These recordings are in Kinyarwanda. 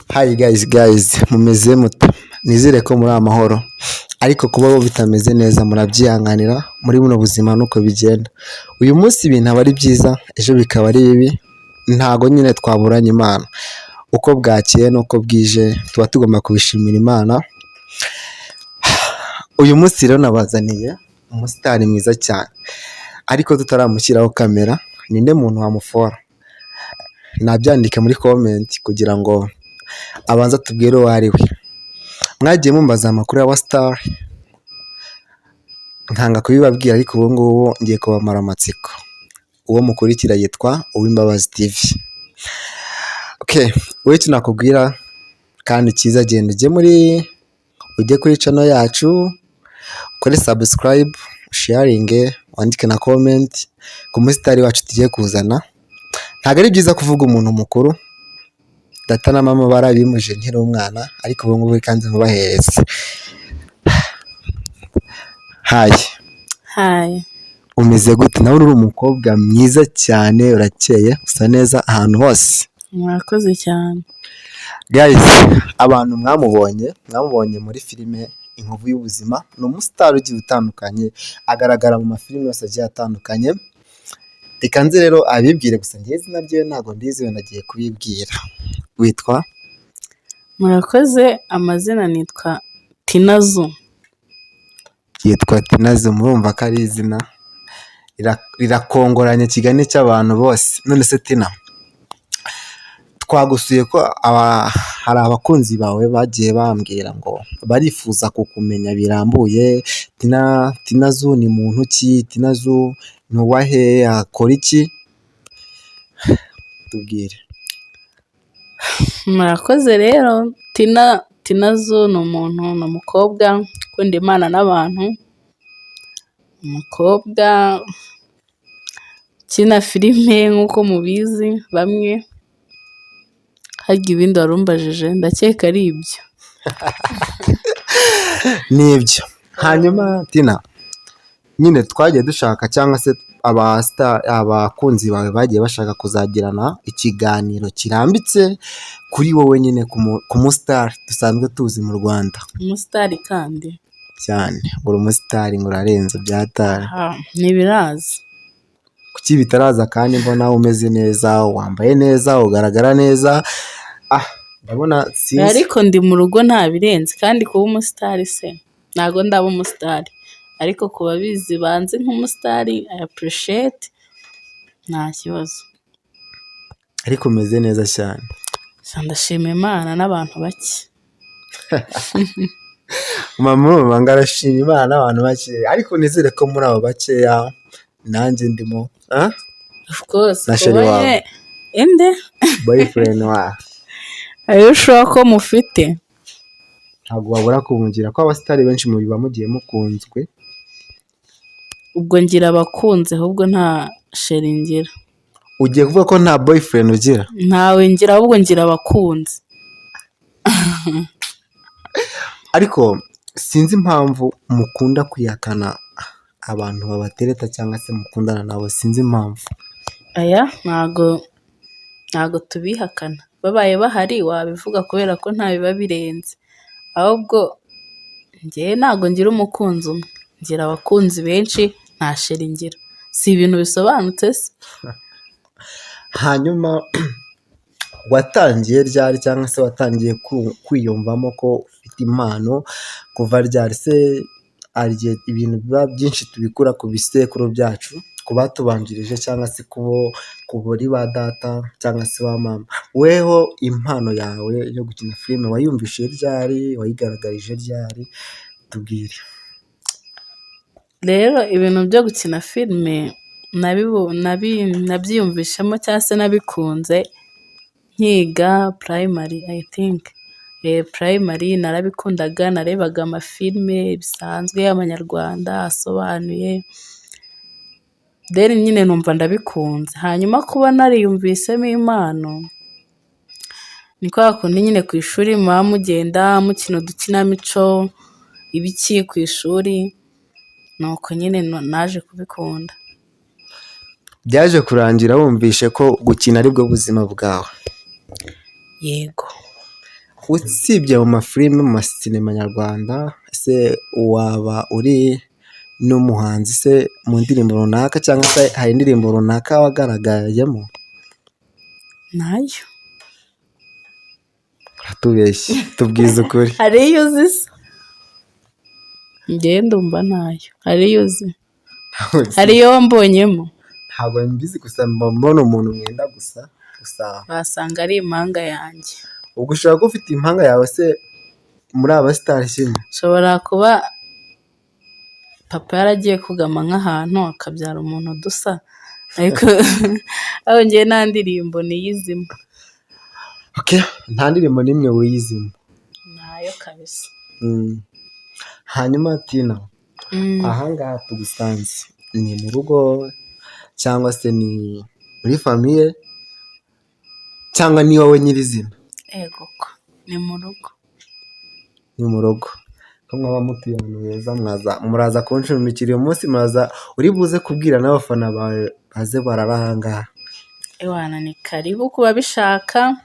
Hi guys, mumeze mute? Nizere ko muri amahoro, ariko kuba bo bitameze neza murabyihanganira, muri buno buzima nuko bigenda. Uyu munsi ibintu aba ari byiza, ejo bikaba ari bibi, ntago nyine twaburanye Imana. Uko bwakeye n'uko bwije tuba tugomba kubishimira Imana. Uyu munsi rero nabazaniye umusitari mwiza cyane, ariko tutaramushyiraho kamera, ninde muntu wamufora? Nabyandike muri comment kugira ngo abanza tubwire uwo ari we. Mwagiye mumbaza amakuru ya Wastar, nkanga kubibabwira, ariko ubu ngubu ngiye kubamara amatsiko. Uwo mukurikira yitwa Uwimbabazi TV. Wowe icyo nakubwira kandi cyiza, genda ujye kuri channel yacu, ukore subscribe, sharing, wandike na comment ku musitari wacu tugiye kuzana. Ntabwo ari byiza kuvuga umuntu mukuru, data na mama barabimuje nkiri umwana, ariko ubu ngubu kandi mubahereze. Hi. Umeze gute? Nawe uri umukobwa mwiza cyane, urakeye, usa neza ahantu hose. Murakoze cyane. Guys, abantu mwamubonye muri filime Inkovu y'Ubuzima. Ni umusitari ugiye utandukanye, agaragara mu mafilime yose agiye atandukanye. Reka nze rero abibwire, gusa njye izina rye ntabwo ndizi, we nagiye kubibwira. Witwa? Murakoze, amazina nitwa Tinazo. Yitwa Tinazo, murumva ko ari izina rirakongoranye kigane cy'abantu bose. None se Tina, twagusuye ko hari abakunzi bawe bagiye bambwira ngo barifuza kukumenya birambuye. Tinazo ni muntu ki? Tinazo ni uwahe? Akora iki? Tubwire. Murakoze rero, Tinazo ni umuntu, ni umukobwa ukunda Imana n'abantu, umukobwa ukina filime nk'uko mubizi bamwe, harya ibindi warumbajije ndakeka ari ibyo. Ni ibyo. Hanyuma Tina, nyine twagiye dushaka, cyangwa se abakunzi bawe bagiye bashaka kuzagirana ikiganiro kirambitse kuri wowe nyine ku musitari dusanzwe tuzi mu Rwanda. Umusitari kandi cyane, uri umusitari ngo urarenze byatari. ntibirazi. Kuki bitaraza kandi mbona umeze neza, wambaye neza, ugaragara neza. Ndabona sinzi. Ariko ndi mu rugo nta birenze, kandi kuba umusitari se ntago ndaba umusitari, ariko ku babizi banze nk'umusitari I appreciate, nta kibazo. Ariko umeze neza cyane. Ndashima Imana n'abantu bake. Mama ngarashima Imana n'abantu bake, ariko nizere ko muri abo bakeya nanjye ndimo. Of course. Na sheri wawe. Inde? Boyfriend wawe. Are you sure ko mufite? Ntabwo wabura kumubwira ko abasitari benshi mu biba mugiye mukunzwe. Ubwo ngira abakunze, ahubwo nta sheri ngira. Ugiye kuvuga ko nta boyfriend ugira? Ntawe ngira, ahubwo ngira abakunzi. Ariko sinzi impamvu mukunda kwihakana abantu babatereta, cyangwa se mukundana nabo, sinzi impamvu. Aya ntago tubihakana, babaye bahari wabivuga kubera ko nta biba birenze, ahubwo njye ntago ngira umukunzi umwe, ngira abakunzi benshi, nta sheri ngira. Si ibintu bisobanutse se? Hanyuma watangiye ryari, cyangwa se watangiye kwiyumvamo ko ufite impano kuva ryari? Se ariye ibintu biba byinshi tubikura ku bisekuru byacu, ku batubanjirije, cyangwa se ku buri ba data cyangwa se ba mama. Weho impano yawe yo gukina filime wayumvise ryari? Wayigaragarije ryari? Tubwire. Rero ibintu byo gukina filime nabyiyumvishamo cyangwa se nabikunze nkiga primary, I think. Primary narabikundaga, narebaga amafilime bisanzwe y'Abanyarwanda asobanuye, then nyine numva ndabikunze. Hanyuma kuba nariyumvisemo impano, ni kwa kundi nyine ku ishuri muba mugenda mukina udukinamico ibiki ku ishuri, nuko nyine naje kubikunda. Byaje kurangira wumvishe ko gukina aribwo buzima bwawe? Yego. usibye mu mafilime mu masinema nyarwanda ese waba uri n'umuhanzi se mu ndirimbo runaka cyangwa se hari indirimbo runaka wagaragayemo? nayo uratubeshye tubwize ukuri. hari iyo uzi se? njyewe ndumva nayo hari iyo uzi, hari iyo wambonyemo. ntabwo mbizi gusa mbona umuntu mwenda gusa wasanga ari impanga yanjye. ubwo ushobora kuba ufite impanga yawe se muri aba sitari kimwe? ushobora kuba papa yaragiye kugama nk'ahantu akabyara umuntu dusa, ariko aho njyewe nta ndirimbo niyizimo. Okay, nta ndirimbo n'imwe wiyizimo? nayo kabisa. hanyuma Tina, ahangaha tugusanze ni mu rugo cyangwa se ni muri famiye cyangwa ni wowe nyirizina? ego ko ni mu rugo. ni mu rugo ko mwaba mutuye ahantu heza, muraza kunshumikira uyu munsi, uri buze kubwira n'abafana bawe baze barara ahangaha. ewana ni karibu kuba bishaka,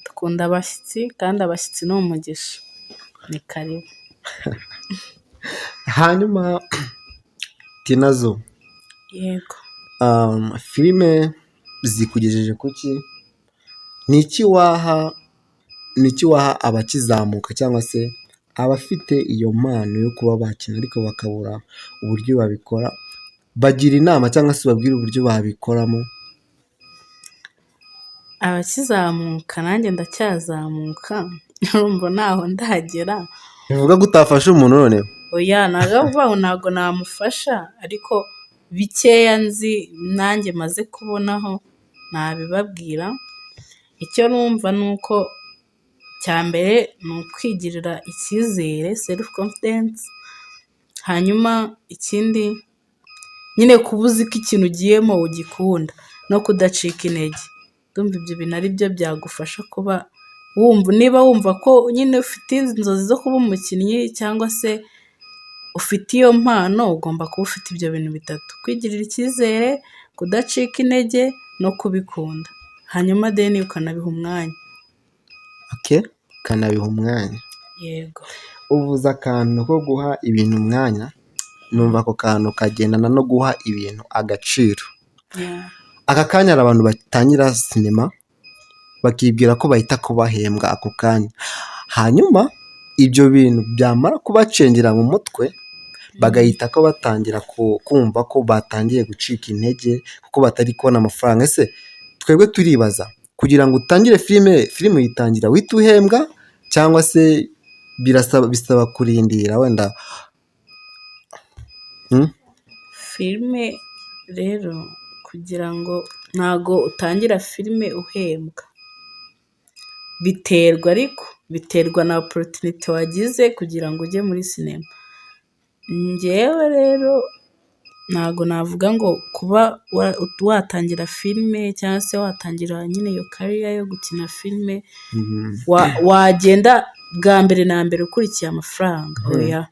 dukunda abashyitsi kandi abashyitsi ni umugisha, ni karibu. hanyuma Tina zo, yego, filime zikugejeje kuki? ni iki waha abakizamuka cyangwa se abafite iyo mpano yo kuba bakina ariko bakabura uburyo babikora? bagira inama cyangwa se babwira uburyo babikoramo? abakizamuka nanjye ndacyazamuka, urumva ntaho ndagera. bivuga ko utafasha umuntu noneho? oya, ntabwo namufasha, ariko bikeya nzi nanjye maze kubonaho nabibabwira. icyo numva ni uko cya mbere ni ukwigirira icyizere, self confidence. hanyuma ikindi nyine kuba uzi ko ikintu ugiyemo ugikunda no kudacika intege. ndumva ibyo bintu ari byo byagufasha kuba niba wumva ko nyine ufite inzozi zo kuba umukinnyi cyangwa se ufite iyo mpano, ugomba kuba ufite ibyo bintu bitatu: kwigirira icyizere, kudacika intege no kubikunda. hanyuma deni ukanabiha umwanya. ukanabiha umwanya. yego. uvuze akantu ko guha ibintu umwanya, numva ako kantu kagendana no guha ibintu agaciro. aka kanya hari abantu batangira sinema bakibwira ko bahita kubahembwa ako kanya, hanyuma ibyo bintu byamara kubacengera mu mutwe bagahita ko batangira kumva ko batangiye gucika intege kuko batari kubona amafaranga. ese twebwe turibaza, kugira ngo utangire filime uyitangira wihita uhembwa cyangwa se bisaba kurindira wenda? filime rero kugira ngo ntago utangira filime uhembwa, biterwa na opportunity wagize kugira ngo ujye muri sinema. njyewe rero ntago navuga ngo kuba watangira filime cyangwa se watangira nyine iyo career yo gukina filime wagenda bwa mbere na mbere ukurikiye amafaranga. oya,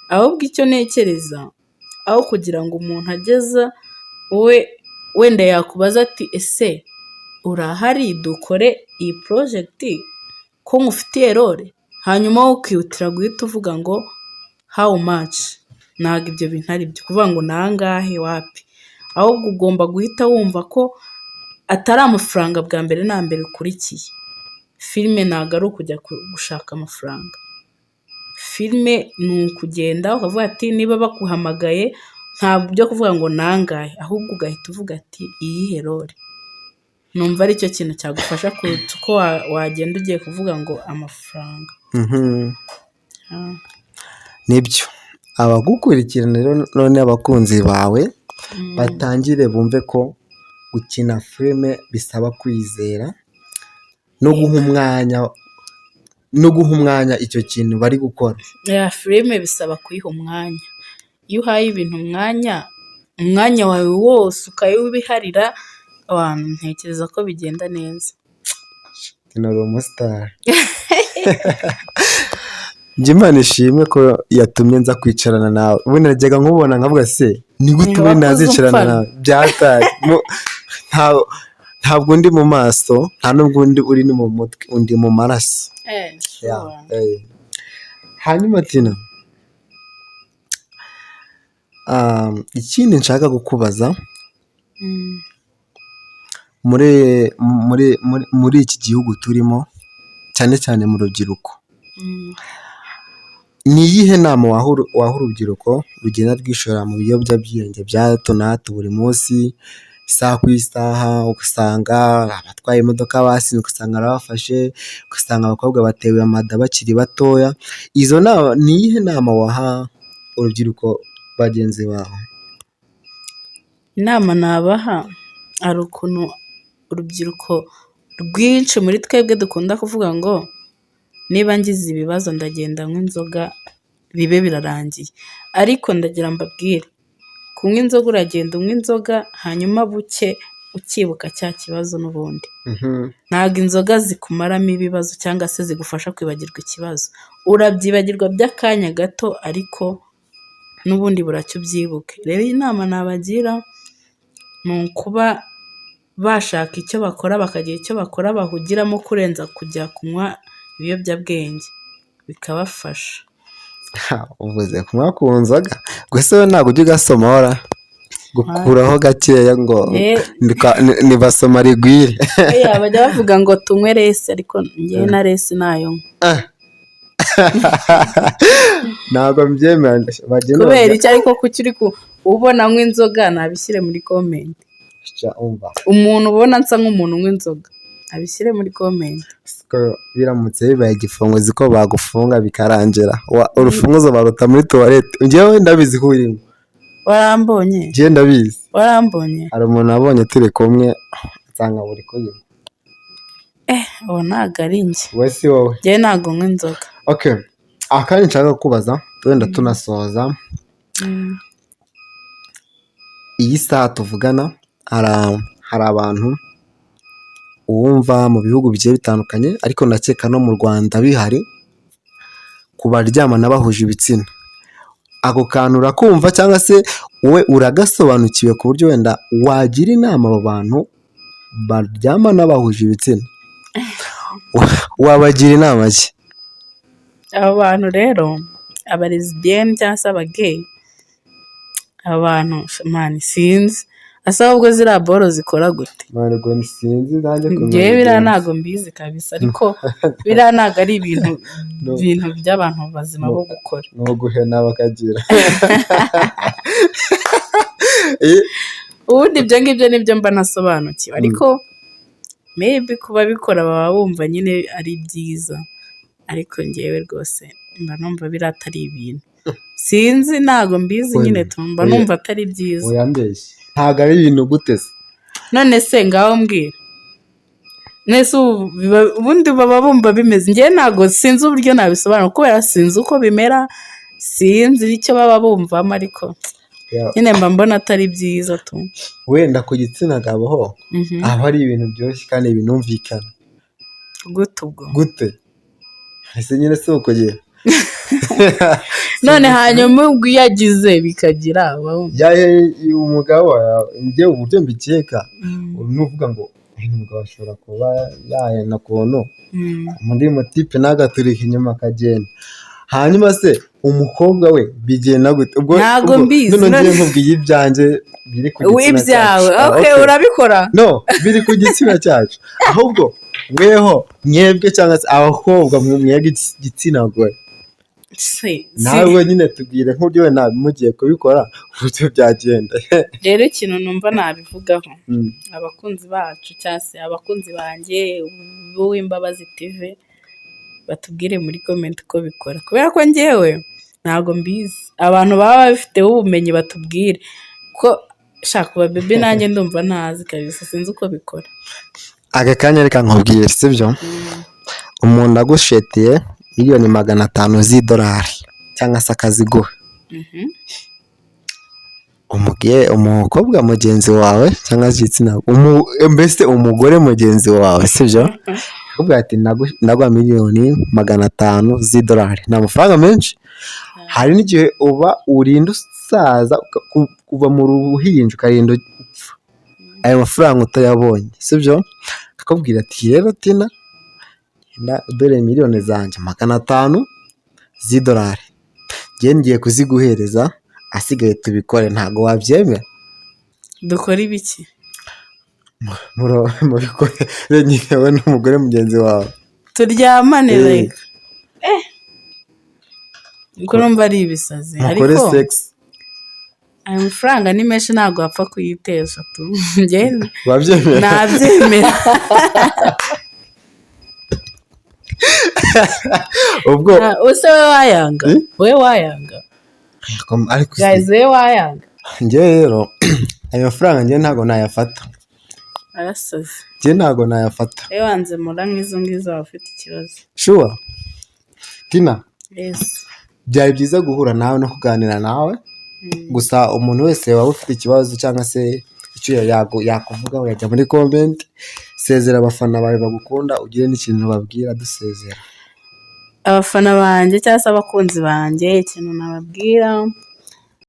ahubwo icyo ntekereza, aho kugira ngo umuntu ageza wowe wenda yakubaza ati ese urahari dukore iyi project ko nkufitiye role, hanyuma wowe ukihutira guhita uvuga ngo how much. ntabwo ibyo bintu ari byo kuvuga ngo nangahe, wapi. ahubwo ugomba guhita wumva ko atari amafaranga bwa mbere na mbere ukurikiye. filime ntabwo ari ukujya gushaka amafaranga. filime ni ukugenda ukavuga ati niba baguhamagaye ntabwo byo kuvuga ngo nangahe, ahubwo ugahita uvuga ati iyihe role. numva ari cyo kintu cyagufasha kuruta uko wagenda ugiye kuvuga ngo amafaranga. nibyo, abagukurikirana rero none abakunzi bawe batangire bumve ko gukina filime bisaba kwizera no guha umwanya icyo kintu bari gukora. filime bisaba kuyiha umwanya. iyo uhaye ibintu umwanya wawe wose ukawibiharira, abantu ntekereza ko bigenda neza. ni umusitari. Imana ishimwe ko yatumye nza kwicarana nawe. ubu najyaga nkubona nkavuga se ni gute ubu nazicarana nawe byataye ntabwo undi mu maso nta n'ubwo undi uri no mu mutwe undi mu maraso. Hanyuma Tina, ikindi nshaka kukubaza muri iki gihugu turimo cyane cyane mu rubyiruko, ni iyihe nama waha urubyiruko rugenda rwishora mu biyobyabwenge bya hato na hato buri munsi, isaha ku isaha, ugasanga abatwaye imodoka basinze, ugasanga arabafashe, ugasanga abakobwa batewe amada bakiri batoya, izo nama ni iyihe nama waha urubyiruko bagenzi bawe? Inama nabaha, hari ukuntu urubyiruko rwinshi muri twebwe dukunda kuvuga ngo niba ngize ibibazo ndagenda nywa inzoga bibe birarangiye, ariko ndagira mbabwire, kunywa inzoga uragenda unywa inzoga hanyuma buke ukibuka cya kibazo n'ubundi. Ntabwo inzoga zikumaramo ibibazo cyangwa se zigufasha kwibagirwa ikibazo, urabyibagirwa by'akanya gato ariko n'ubundi buracyo ubyibuke. Rero inama nabagira ni ukuba bashaka icyo bakora, bakagira icyo bakora bahugiramo kurenza kujya kunywa ibiyobyabwenge, bikabafasha. Uvuze kunywa ku nzoga, gusa we ntabwo ujya ugasoma hora gukuraho gakeya ngo nibasoma rigwire. Bajya bavuga ngo tunywe resi, ariko njyewe na resi nayo ntabwo mbyemera. Kubera icyo ariko kuki uri ubona anywa inzoga nabishyire muri komenti. Umuntu ubona nsa nk'umuntu unywa inzoga abishyire muri komenti. Biramutse bibaye igifungo uzi ko bagufunga bikarangira, urufunguzo baruta muri tuwarete. Njyewe ndabizi ko urimo. Warambonye? Njyewe ndabizi. Warambonye? Hari umuntu wabonye turi kumwe nsanga buri kuyinywa. Uwo ntabwo ari njye. We si wowe? Njyewe ntabwo nywa inzoga. Okay, akandi nshaka kukubaza wenda tunasoza, iyi saha tuvugana hari abantu uwumva mu bihugu bigiye bitandukanye, ariko ndakeka no mu Rwanda bihari, ku baryamana bahuje ibitsina. Ako kantu urakumva cyangwa se wowe uragasobanukiwe ku buryo wenda wagira inama abo bantu baryamana bahuje ibitsina? Wabagira inama ki? Abo bantu rero, aba lesbienne cyangwa se aba gay, abantu sinzi asa ahubwo ziriya boro zikora gute? Sinzi nanjye kumenya. Njyewe biriya ntabwo mbizi kabisa, ariko biriya ntabwo ari ibintu by'abantu bazima bo gukora. Ni uguhena bakagira. Ubundi ibyo ngibyo nibyo mba nasobanukiwe, ariko maybe kuba bikora baba bumva nyine ari byiza, ariko njyewe rwose mba numva biriya atari ibintu. Sinzi, ntabwo mbizi nyine, tumba numva atari byiza. Uyambeshye, ntabwo ari ibintu guteze. None se ngaho mbwira, nese ubundi baba bumva bimeze, njyewe ntabwo sinzi uburyo nabisobanura kubera sinzi uko bimera, sinzi icyo baba bumvamo, ariko nyine mba mbona atari byiza tu. Wenda ku gitsina gabo ho aba ari ibintu byoroshye kandi binumvikana. Gute ubwo? Gute? Ese nyine si ukugira. None hanyuma ubwo iyo agize bikagira umugabo njye uburyo mbikeka, nuvuga ngo umugabo ashobora kuba yahena kuntu muri motipe n'agaturika inyuma akagenda, hanyuma se umukobwa we bigenda gute? Ntabwo mbizi. None ngiye nkubwiye ibyanjye biri ku gitsina cyacu. Okay, urabikora? No, biri ku gitsina cyacu. Ahubwo mweho mwebwe cyangwa se abakobwa mwebwe igitsina gore, nawe nyine tubwire nk'uburyo wenda mugiye kubikora uburyo byagenda. Rero ikintu numva nabivugaho, abakunzi bacu cyangwa se abakunzi banjye b'Uwimbabazi TV batubwire muri comment uko bikora, kubera ko njyewe ntabwo mbizi. Abantu baba babifiteho ubumenyi batubwire, ko shaka uba bebe nanjye ndumva ntazi kabisa, sinzi uko bikora. Aka kanya reka nkubwire, sibyo? Umuntu agushetiye miliyoni 500 z'idolari cyangwa se akaziguha, umukobwa mugenzi wawe cyangwa se igitsina, mbese umugore mugenzi wawe, sibyo? Akubwira ati ndaguha miliyoni 500 z'idolari. Ni amafaranga menshi. Hari n'igihe uba urinda usaza kuva mu ruhinja ukarinda upfa, ayo mafaranga utayabonye sibyo, akakubwira ati rero Tina dore miliyoni zanjye 500 z'idolari njye ngiye kuziguhereza, asigaye tubikore. Ntabwo wabyemera? dukora ibiki? mubikore nyine wowe n'umugore mugenzi wawe, turyamane like ko numva ari ibisazi, mukore ariko sex. ayo mafaranga ni menshi ntabwo wapfa kuyitesha tu. Njye Wabyemera? nabyemera. ubwo use we wayanga? We wayanga? ariko Guys, we wayanga? njye rero ayo mafaranga njye ntabwo nayafata, Arasaze. njye ntabwo nayafata. We wanze mura nk'izo ngizo waba ufite ikibazo. Sure Tina, Yes. byari byiza guhura nawe no kuganira nawe, gusa umuntu wese waba ufite ikibazo cyangwa se icyo yakuvuga yajya muri comment. Sezera abafana bawe bagukunda, ugire n'ikintu babwira dusezera. Abafana banjye cyangwa se abakunzi banjye, ikintu nababwira